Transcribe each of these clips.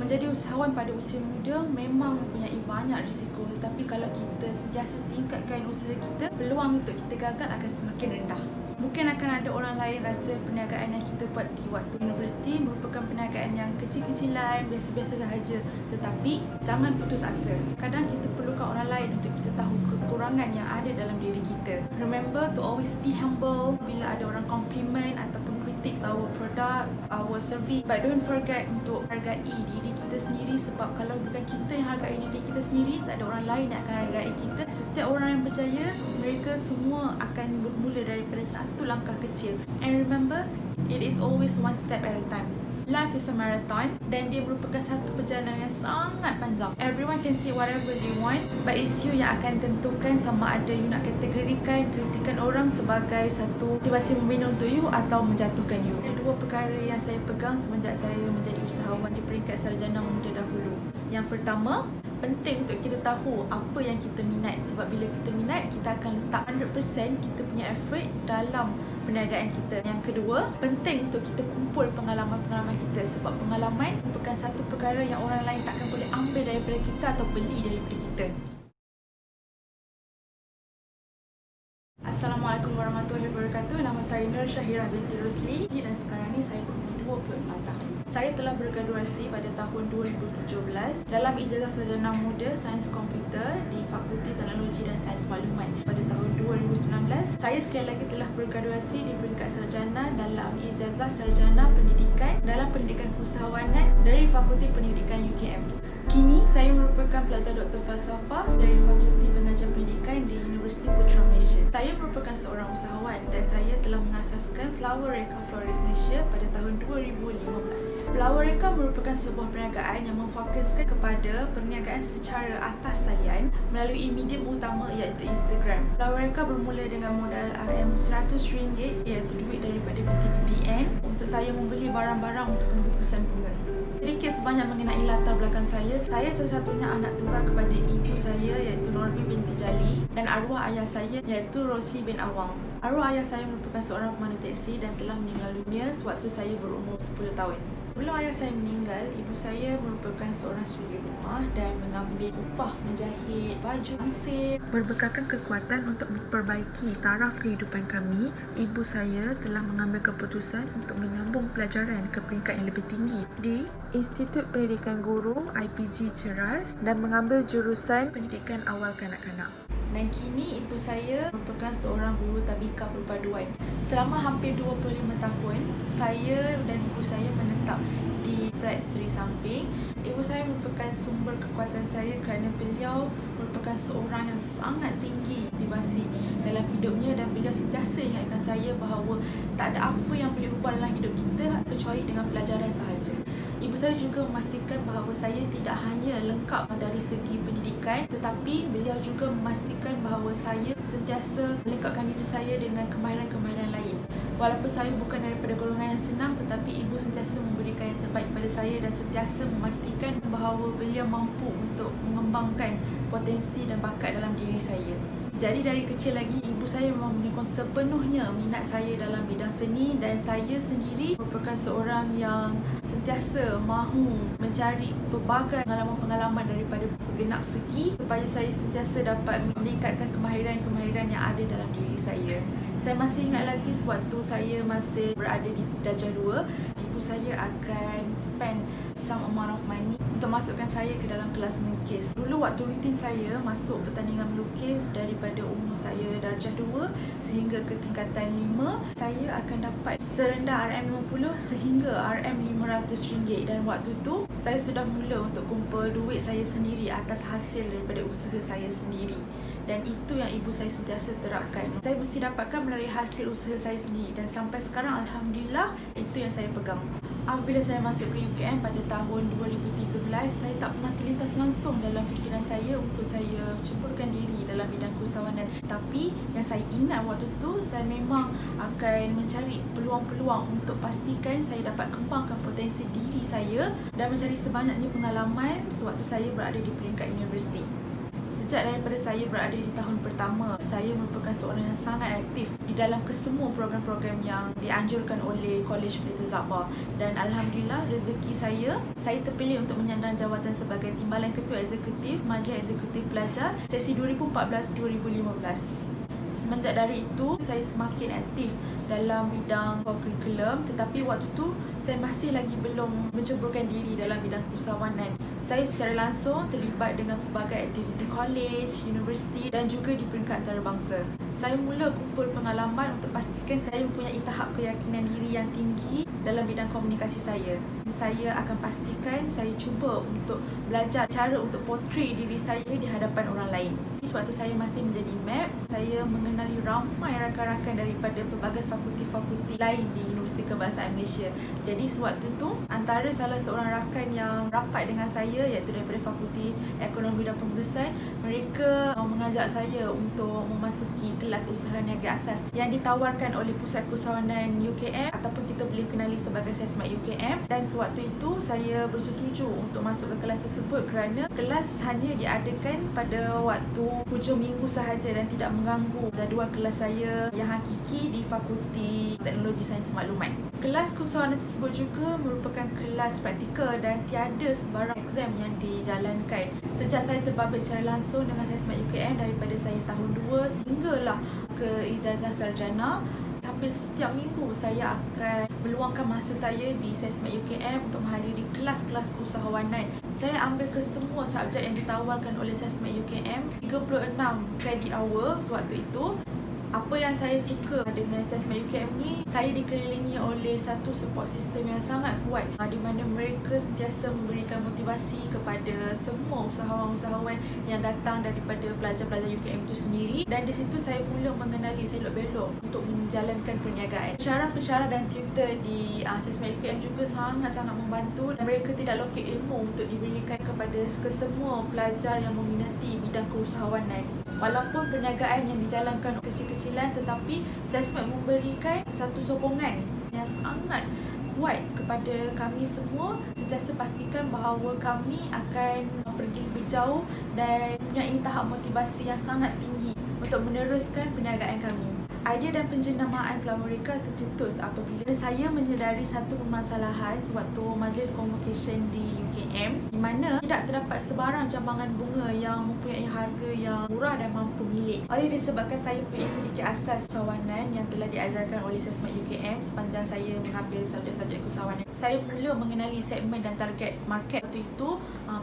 Menjadi usahawan pada usia muda memang mempunyai banyak risiko, tetapi kalau kita sentiasa tingkatkan usaha kita, peluang untuk kita gagal akan semakin rendah. Mungkin akan ada orang lain rasa perniagaan yang kita buat di waktu universiti merupakan perniagaan yang kecil-kecilan, biasa-biasa sahaja. Tetapi jangan putus asa. Kadang kita perlukan orang lain untuk kita tahu kekurangan yang ada dalam diri kita. Remember to always be humble bila ada orang compliment ataupun kritik our product, our service. But don't forget untuk hargai diri kita sendiri, sebab kalau bukan kita yang hargai diri kita sendiri, tak ada orang lain yang akan hargai kita. Setiap orang yang berjaya, mereka semua akan bermula daripada satu langkah kecil. And remember, it is always one step at a time. Life is a marathon dan dia merupakan satu perjalanan yang sangat panjang. Everyone can say whatever they want, but it's you yang akan tentukan sama ada you nak kategorikan kritikan orang sebagai satu motivasi membina untuk you atau menjatuhkan you. Ada dua perkara yang saya pegang semenjak saya menjadi usahawan di peringkat sarjana muda dahulu. Yang pertama, penting untuk kita tahu apa yang kita minat, sebab bila kita minat, kita akan letak 100% kita punya effort dalam perniagaan kita. Yang kedua, penting untuk kita kumpul pengalaman-pengalaman kita, sebab pengalaman bukan satu perkara yang orang lain takkan boleh ambil daripada kita atau beli daripada kita. Assalamualaikum warahmatullahi wabarakatuh. Nama saya Nur Syahirah binti Rosli dan sekarang ni saya berumur 26 tahun. Saya telah bergraduasi pada tahun 2017 dalam ijazah sarjana muda Sains Komputer di Fakulti Teknologi dan Sains Maklumat. Pada tahun 2019, saya sekali lagi telah bergraduasi di peringkat sarjana dalam ijazah sarjana pendidikan dalam pendidikan usahawanan dari Fakulti Pendidikan UKM. Kini saya merupakan pelajar Doktor Falsafah dari Fakulti Pengajian Pendidikan di Universiti Putra Malaysia. Saya merupakan seorang usahawan dan saya telah mengasaskan Flower Reka Florist Malaysia pada tahun 2015. Flower Reka merupakan sebuah perniagaan yang memfokuskan kepada perniagaan secara atas talian melalui medium utama iaitu Instagram. Flower Reka bermula dengan modal RM100 iaitu duit daripada BTPTN untuk saya membeli barang-barang untuk pembungkusan bunga. Sedikit sebanyak mengenai latar belakang saya satu-satunya anak tunggal kepada ibu saya iaitu Norbi binti Jali dan arwah ayah saya iaitu Rosli bin Awang. Arwah ayah saya merupakan seorang pemandu teksi dan telah meninggal dunia sewaktu saya berumur 10 tahun. Sebelum ayah saya meninggal, ibu saya merupakan seorang suri rumah dan mengambil upah menjahit baju hansip. Berbekalkan kekuatan untuk memperbaiki taraf kehidupan kami, ibu saya telah mengambil keputusan untuk menyambung pelajaran ke peringkat yang lebih tinggi di Institut Pendidikan Guru IPG Ceras dan mengambil jurusan Pendidikan Awal Kanak-kanak. Dan kini ibu saya merupakan seorang guru tabika perpaduan. Selama hampir 25 tahun, saya dan ibu saya menetap di flat Sri Samping. Ibu saya merupakan sumber kekuatan saya kerana beliau merupakan seorang yang sangat tinggi motivasi dalam hidupnya dan beliau sentiasa ingatkan saya bahawa tak ada apa yang boleh ubah dalam hidup kita kecuali dengan pelajaran sahaja. Ibu saya juga memastikan bahawa saya tidak hanya lengkap dari segi pendidikan, tetapi beliau juga memastikan bahawa saya sentiasa melengkapkan diri saya dengan kemahiran-kemahiran lain. Walaupun saya bukan daripada golongan yang senang, tetapi ibu sentiasa memberikan yang terbaik kepada saya dan sentiasa memastikan bahawa beliau mampu untuk mengembangkan potensi dan bakat dalam diri saya. Jadi dari kecil lagi, ibu saya memang menyokong sepenuhnya minat saya dalam bidang seni dan saya sendiri merupakan seorang yang sentiasa mahu mencari pelbagai pengalaman-pengalaman daripada segenap segi supaya saya sentiasa dapat meningkatkan kemahiran-kemahiran yang ada dalam diri saya. Saya masih ingat lagi sewaktu saya masih berada di darjah 2, ibu saya akan spend some amount of money untuk masukkan saya ke dalam kelas melukis. Dulu waktu rutin saya masuk pertandingan melukis daripada umur saya darjah 2 sehingga ke tingkatan 5, saya akan dapat serendah RM50 sehingga RM500 dan waktu tu saya sudah mula untuk kumpul duit saya sendiri atas hasil daripada usaha saya sendiri. Dan itu yang ibu saya sentiasa terapkan. Saya mesti dapatkan melalui hasil usaha saya sendiri dan sampai sekarang Alhamdulillah itu yang saya pegang. Apabila saya masuk ke UKM pada tahun 2013, saya tak pernah terlintas langsung dalam fikiran saya untuk saya ceburkan diri dalam bidang keusahawanan. Tapi yang saya ingat waktu tu, saya memang akan mencari peluang-peluang untuk pastikan saya dapat kembangkan potensi diri saya dan mencari sebanyaknya pengalaman sewaktu saya berada di peringkat universiti. Sejak daripada saya berada di tahun pertama, saya merupakan seorang yang sangat aktif di dalam kesemua program-program yang dianjurkan oleh Kolej Pelita Sabah. Dan Alhamdulillah, rezeki saya terpilih untuk menyandang jawatan sebagai Timbalan Ketua Eksekutif Majlis Eksekutif Pelajar sesi 2014-2015. Semenjak dari itu, saya semakin aktif dalam bidang kurikulum, tetapi waktu tu saya masih lagi belum menceburkan diri dalam bidang keusahawanan. Saya secara langsung terlibat dengan pelbagai aktiviti kolej, universiti dan juga di peringkat antarabangsa. Saya mula kumpul pengalaman untuk pastikan saya mempunyai tahap keyakinan diri yang tinggi dalam bidang komunikasi saya. Saya akan pastikan saya cuba untuk belajar cara untuk portray diri saya di hadapan orang lain. Sewaktu saya masih menjadi MEP, saya mengenali ramai rakan-rakan daripada pelbagai fakulti-fakulti lain di Universiti Kebangsaan Malaysia. Jadi sewaktu tu, antara salah seorang rakan yang rapat dengan saya iaitu daripada Fakulti Ekonomi dan Pengurusan, mereka mengajak saya untuk memasuki kelas usaha niaga asas yang ditawarkan oleh Pusat Keusahawanan UKM ataupun kita boleh kenali sebagai SESMAD UKM. Dan sewaktu itu saya bersetuju untuk masuk ke kelas tersebut kerana kelas hanya diadakan pada waktu hujung minggu sahaja dan tidak mengganggu jadual kelas saya yang hakiki di Fakulti Teknologi Sains Maklumat. Kelas keusahawanan tersebut juga merupakan kelas praktikal dan tiada sebarang exam yang dijalankan. Sejak saya terbabit secara langsung dengan SESMAD UKM daripada saya tahun 2 sehinggalah ke ijazah sarjana, hampir setiap minggu saya akan meluangkan masa saya di SESMAD UKM untuk menghadiri kelas-kelas keusahawanan. Saya ambil ke semua subjek yang ditawarkan oleh SESMAD UKM, 36 credit hour sewaktu itu. Apa yang saya suka dengan SESMAD UKM ni, saya dikelilingi oleh satu support system yang sangat kuat, di mana mereka sentiasa memberikan motivasi kepada semua usahawan-usahawan yang datang daripada pelajar-pelajar UKM itu sendiri. Dan di situ saya mula mengenali selok-belok untuk menjalankan perniagaan. Pensyarah-pensyarah dan tutor di SESMAD UKM juga sangat-sangat membantu, dan mereka tidak lokek ilmu untuk diberikan kepada kesemua pelajar yang meminati bidang keusahawanan. Walaupun perniagaan yang dijalankan kecil-kecilan, tetapi SESMAD memberikan satu sokongan yang sangat kuat kepada kami semua, sentiasa pastikan bahawa kami akan pergi lebih jauh dan mempunyai tahap motivasi yang sangat tinggi untuk meneruskan perniagaan kami. Idea dan penjenamaan Flowerika tercetus apabila saya menyedari satu permasalahan sewaktu majlis convocation di UKM, di mana tidak terdapat sebarang jambangan bunga yang mempunyai harga yang murah dan mampu milik. Oleh disebabkan saya mempunyai sedikit asas keusahawanan yang telah diajarkan oleh SESMAD UKM sepanjang saya mengambil subjek-subjek keusahawanan, saya mula mengenali segmen dan target market. Waktu itu,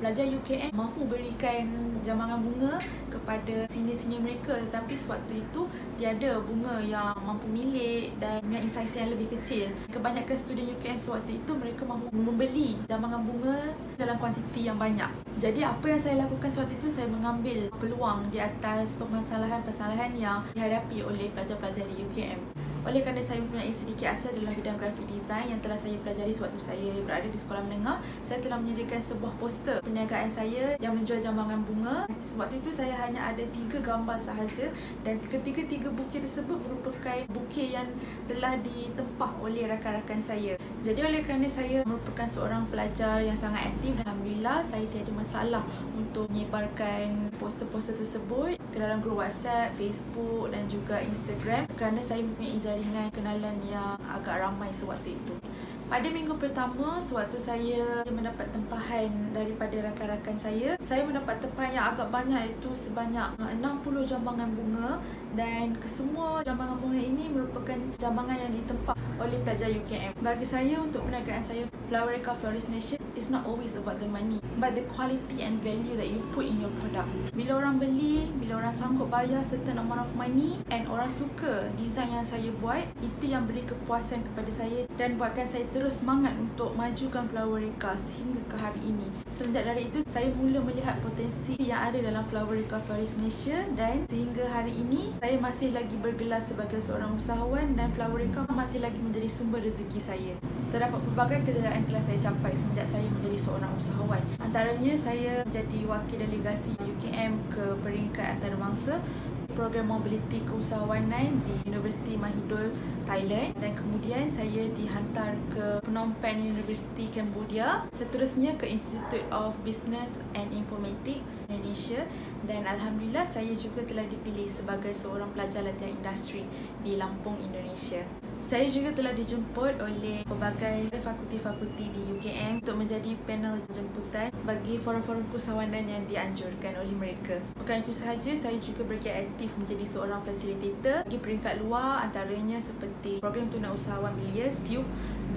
pelajar UKM mahu berikan jambangan bunga kepada senior-senior mereka, tetapi sewaktu itu tiada bunga yang mampu milik dan mempunyai saiz yang lebih kecil. Kebanyakan student UKM sewaktu itu mereka mahu membeli jambangan bunga dalam kuantiti yang banyak. Jadi apa yang saya lakukan sewaktu itu, saya mengambil peluang di atas permasalahan-permasalahan yang dihadapi oleh pelajar-pelajar di UKM. Oleh kerana saya mempunyai sedikit asas dalam bidang grafik design yang telah saya pelajari sewaktu saya berada di sekolah menengah, saya telah menyediakan sebuah poster perniagaan saya yang menjual jambangan bunga. Sewaktu itu saya hanya ada 3 gambar sahaja, dan ketiga-tiga bukit tersebut merupakan bukit yang telah ditempah oleh rakan-rakan saya. Jadi oleh kerana saya merupakan seorang pelajar yang sangat aktif, dan Alhamdulillah saya tiada masalah untuk menyebarkan poster-poster tersebut ke dalam grup WhatsApp, Facebook dan juga Instagram, kerana saya mempunyai jaringan kenalan yang agak ramai sewaktu itu. Pada minggu pertama, sewaktu saya mendapat tempahan daripada rakan-rakan saya mendapat tempahan yang agak banyak, iaitu sebanyak 60 jambangan bunga, dan kesemua jambangan bunga ini merupakan jambangan yang ditempah oleh pelajar UKM. Bagi saya, untuk perniagaan saya, Flowerika Florist Malaysia is not always about the money, but the quality and value that you put in your product. Bila orang beli, bila orang sanggup bayar certain amount of money and orang suka design yang saya buat, itu yang beri kepuasan kepada saya dan buatkan saya terus semangat untuk majukan Flowerika sehingga ke hari ini. Semenjak dari itu, saya mula melihat potensi yang ada dalam Flowerika Florist Malaysia, dan sehingga hari ini saya masih lagi bergelar sebagai seorang usahawan, dan Flowerika masih lagi menjadi sumber rezeki saya. Terdapat pelbagai kejayaan telah saya capai semenjak saya menjadi seorang usahawan. Antaranya, saya menjadi wakil delegasi UKM ke peringkat antarabangsa program mobility keusahawanan di Universiti Mahidol, Thailand, dan kemudian saya dihantar ke Phnom Penh University, Cambodia, seterusnya ke Institute of Business and Informatics, Indonesia, dan alhamdulillah saya juga telah dipilih sebagai seorang pelajar latihan industri di Lampung, Indonesia. Saya juga telah dijemput oleh pelbagai fakulti-fakulti di UKM untuk menjadi panel jemputan bagi forum-forum keusahawanan yang dianjurkan oleh mereka. Bukan itu sahaja, saya juga bergiat aktif menjadi seorang facilitator di peringkat luar, antaranya seperti program Tunan Usahawan Belia (TUB)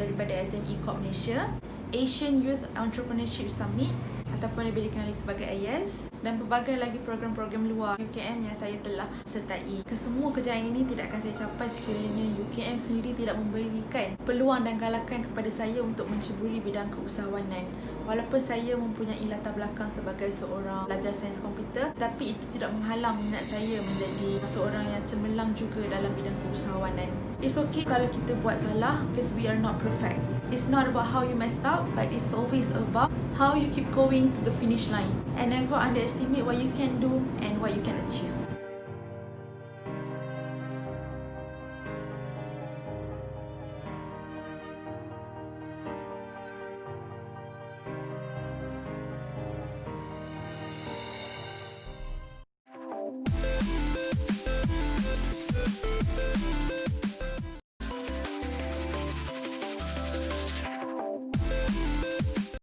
daripada SME Corp Malaysia, Asian Youth Entrepreneurship Summit ataupun lebih dikenali sebagai AYES, dan pelbagai lagi program-program luar UKM yang saya telah sertai. Kesemua kejayaan ini tidak akan saya capai sekiranya UKM sendiri tidak memberikan peluang dan galakan kepada saya untuk menceburi bidang keusahawanan. Walaupun saya mempunyai latar belakang sebagai seorang pelajar sains komputer, tapi itu tidak menghalang minat saya menjadi seorang yang cemerlang juga dalam bidang keusahawanan. It's okay kalau kita buat salah, because we are not perfect. It's not about how you messed up, but it's always about how you keep going to the finish line, and never underestimate what you can do and what you can achieve.